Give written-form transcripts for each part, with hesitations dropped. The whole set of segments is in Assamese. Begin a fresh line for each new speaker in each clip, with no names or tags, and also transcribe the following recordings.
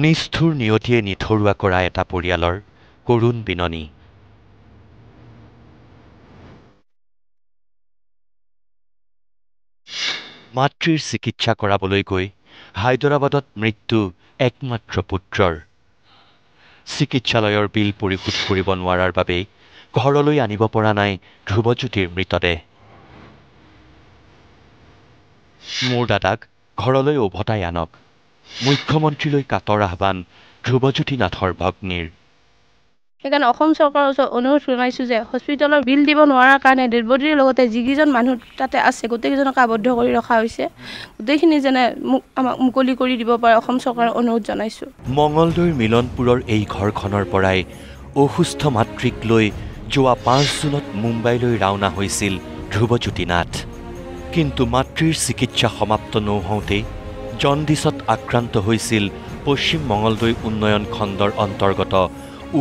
নিষ্ঠুৰ নিয়তিয়ে নিথৰুৱা কৰা এটা পৰিয়ালৰ কৰুণ বিননি। মাতৃৰ চিকিৎসা কৰাবলৈ গৈ হায়দৰাবাদত মৃত্যু একমাত্ৰ পুত্ৰৰ। চিকিৎসালয়ৰ বিল পৰিশোধ কৰিব নোৱাৰাৰ বাবেই ঘৰলৈ আনিব পৰা নাই ধ্ৰুৱজ্যোতিৰ মৃতদেহ। মোৰ দাদাক ঘৰলৈ উভতাই আনক, মুখ্যমন্ত্ৰীলৈ কাতৰ আহ্বান ধ্ৰুৱজ্যোতি নাথৰ ভগ্নীৰ।
সেইকাৰণে অসম চৰকাৰৰ ওচৰত অনুৰোধ জনাইছোঁ যে হস্পিটেলৰ বিল দিব নোৱাৰাৰ কাৰণে ডেড বডিৰ লগতে যিকেইজন মানুহ তাতে আছে গোটেইকেইজনক আবদ্ধ কৰি ৰখা হৈছে, গোটেইখিনি যেনে আমাক মুকলি কৰি দিব পাৰে অসম চৰকাৰৰ অনুৰোধ জনাইছোঁ।
মঙলদৈৰ মিলনপুৰৰ এই ঘৰখনৰ পৰাই অসুস্থ মাতৃক লৈ যোৱা ৫ জুনত মুম্বাইলৈ ৰাওনা হৈছিল ধ্ৰুৱজ্যোতি নাথ। কিন্তু মাতৃৰ চিকিৎসা সমাপ্ত নহওঁতেই জণ্ডিছত আক্ৰান্ত হৈছিল পশ্চিম মঙলদৈ উন্নয়ন খণ্ডৰ অন্তৰ্গত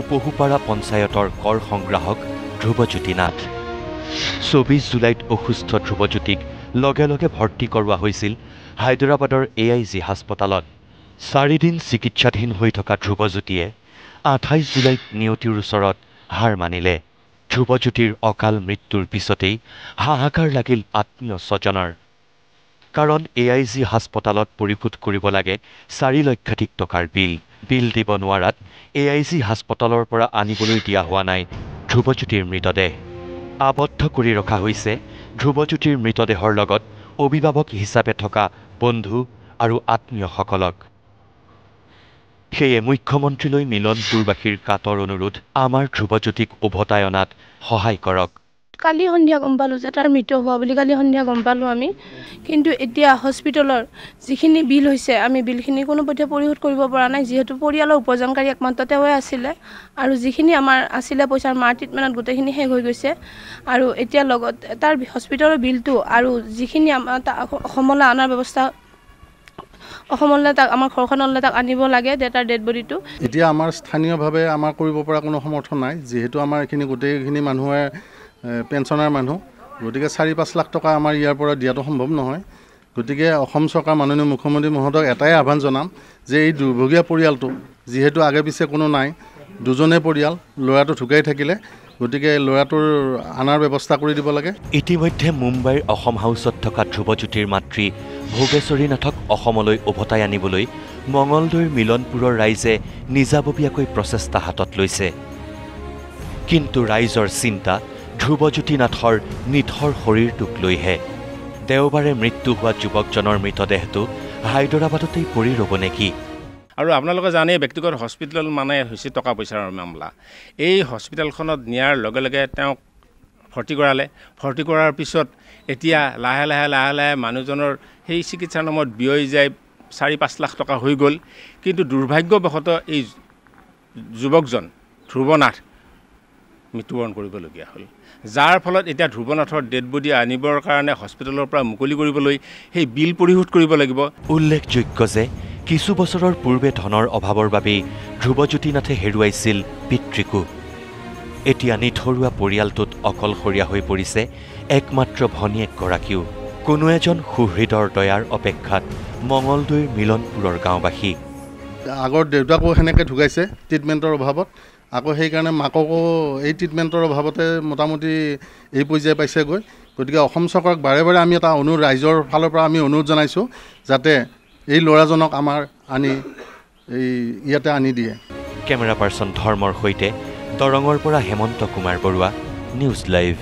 উপহুপাৰা পঞ্চায়তৰ কৰ সংগ্ৰাহক ধ্ৰুৱজ্যোতি নাথ। ২৪ জুলাইত অসুস্থ ধ্ৰুৱজ্যোতিক লগে লগে ভৰ্তি কৰোৱা হৈছিল হায়দৰাবাদৰ AIG হাস্পতালত। ৪ দিন চিকিৎসাধীন হৈ থকা ধ্ৰুৱজ্যোতিয়ে ২৮ জুলাইত নিয়তিৰ ওচৰত হাৰ মানিলে। ধ্ৰুৱজ্যোতিৰ অকাল মৃত্যুৰ পিছতেই হাহাকাৰ লাগিল আত্মীয় স্বজনৰ। কাৰণ AIG হাস্পতালত পৰিশোধ কৰিব লাগে ৪ লক্ষাধিক টকাৰ বিল দিব নোৱাৰাত AIG হাস্পতালৰ পৰা আনিবলৈ দিয়া হোৱা নাই ধ্ৰুৱজ্যোতিৰ মৃতদেহ। আবদ্ধ কৰি ৰখা হৈছে ধ্ৰুৱজ্যোতিৰ মৃতদেহৰ লগত অভিভাৱক হিচাপে থকা বন্ধু আৰু আত্মীয়সকলক। সেয়ে মুখ্যমন্ত্ৰীলৈ মিলনপুৰবাসীৰ কাতৰ অনুৰোধ, আমাৰ ধ্ৰুৱজ্যোতিক উভতাই অনাত সহায় কৰক।
কালি সন্ধিয়া গম পালোঁ যে তাৰ মৃত্যু হোৱা বুলি কালি সন্ধিয়া গম পালোঁ আমি। কিন্তু এতিয়া হস্পিটেলৰ যিখিনি বিল হৈছে আমি বিলখিনি কোনোপধ্যে পৰিশোধ কৰিব পৰা নাই, যিহেতু পৰিয়ালৰ উপাৰ্জনকাৰী একমাত্ৰ তেওঁৱে আছিলে আৰু যিখিনি আমাৰ আছিলে পইচাৰ মাৰ ট্ৰিটমেণ্টত গোটেইখিনি শেষ হৈ গৈছে। আৰু এতিয়া লগত তাৰ হস্পিটেলৰ বিলটো আৰু যিখিনি আমাৰ অসমলৈ অনাৰ ব্যৱস্থা, অসমলৈ তাক আমাৰ ঘৰখনলৈ তাক আনিব লাগে তাৰ ডেড বডিটো।
এতিয়া আমাৰ স্থানীয়ভাৱে আমাৰ কৰিব পৰা কোনো সমৰ্থন নাই, যিহেতু আমাৰ এইখিনি গোটেইখিনি মানুহে পেঞ্চনাৰ মানুহ, গতিকে ৪-৫ লাখ টকা আমাৰ ইয়াৰ পৰা দিয়াটো সম্ভৱ নহয়। গতিকে অসম চৰকাৰ মাননীয় মুখ্যমন্ত্ৰী মহোদয়ক এটাই আহ্বান জনাম যে এই দুৰ্ভগীয়া পৰিয়ালটো, যিহেতু আগে পিছে কোনো নাই, দুজনে পৰিয়াল, ল'ৰাটো ঢুকাই থাকিলে, গতিকে ল'ৰাটোৰ আনাৰ ব্যৱস্থা কৰি দিব লাগে।
ইতিমধ্যে মুম্বাইৰ অসম হাউচত থকা ধ্ৰুৱজ্যোতিৰ মাতৃ ভোগেশ্বৰী নাথক অসমলৈ উভতাই আনিবলৈ মঙলদৈৰ মিলনপুৰৰ ৰাইজে নিজাববীয়াকৈ প্ৰচেষ্টা হাতত লৈছে। কিন্তু ৰাইজৰ চিন্তা ধ্ৰুৱজ্যোতি নাথৰ নিথৰ শৰীৰটোক লৈহে। দেওবাৰে মৃত্যু হোৱা যুৱকজনৰ মৃতদেহটো হায়দৰাবাদতেই পৰি ৰ'ব নেকি?
আৰু আপোনালোকে জানে ব্যক্তিগত হস্পিটেল মানে হৈছে টকা পইচাৰ মামলা। এই হস্পিটেলখনত নিয়াৰ লগে লগে তেওঁক ভৰ্তি কৰালে, ভৰ্তি কৰাৰ পিছত এতিয়া লাহে লাহে মানুহজনৰ সেই চিকিৎসাৰ নামত ব্যয় যায় ৪-৫ লাখ টকা হৈ গ'ল। কিন্তু দুৰ্ভাগ্যবশতঃ এই যুৱকজন ধ্ৰুৱনাথ মৃত্যুবৰণ কৰিবলগীয়া হ'ল, যাৰ ফলত এতিয়া ধ্ৰুৱনাথৰ ডেড বডি আনিবৰ কাৰণে হস্পিটেলৰ পৰা মুকলি কৰিবলৈ সেই বিল পৰিশোধ কৰিব লাগিব।
উল্লেখযোগ্য যে কিছু বছৰৰ পূৰ্বে ধনৰ অভাৱৰ বাবেই ধ্ৰুৱজ্যোতি নাথে হেৰুৱাইছিল পিতৃকো। এতিয়া নিথৰুৱা পৰিয়ালটোত অকলশৰীয়া হৈ পৰিছে একমাত্ৰ ভনীয়েকগৰাকীও। কোনো এজন সুহৃদৰ দয়াৰ অপেক্ষাত মঙলদৈৰ মিলনপুৰৰ গাঁওবাসী।
আগৰ দেউতাকো সেনেকৈ ঢুকাইছে ট্ৰিটমেণ্টৰ অভাৱত, আকৌ সেইকাৰণে মাককো এই ট্ৰিটমেণ্টৰ অভাৱতে মোটামুটি এই পৰ্যায়ে পাইছেগৈ। গতিকে অসম চৰকাৰক বাৰে বাৰে আমি এটা অনুৰোধ, ৰাইজৰ ফালৰ পৰা আমি অনুৰোধ জনাইছোঁ যাতে এই ল'ৰাজনক আমাৰ ইয়াতে আনি দিয়ে।
কেমেৰা পাৰ্চন ধৰ্মৰ সৈতে দৰঙৰ পৰা হেমন্ত কুমাৰ বৰুৱা, নিউজ লাইভ।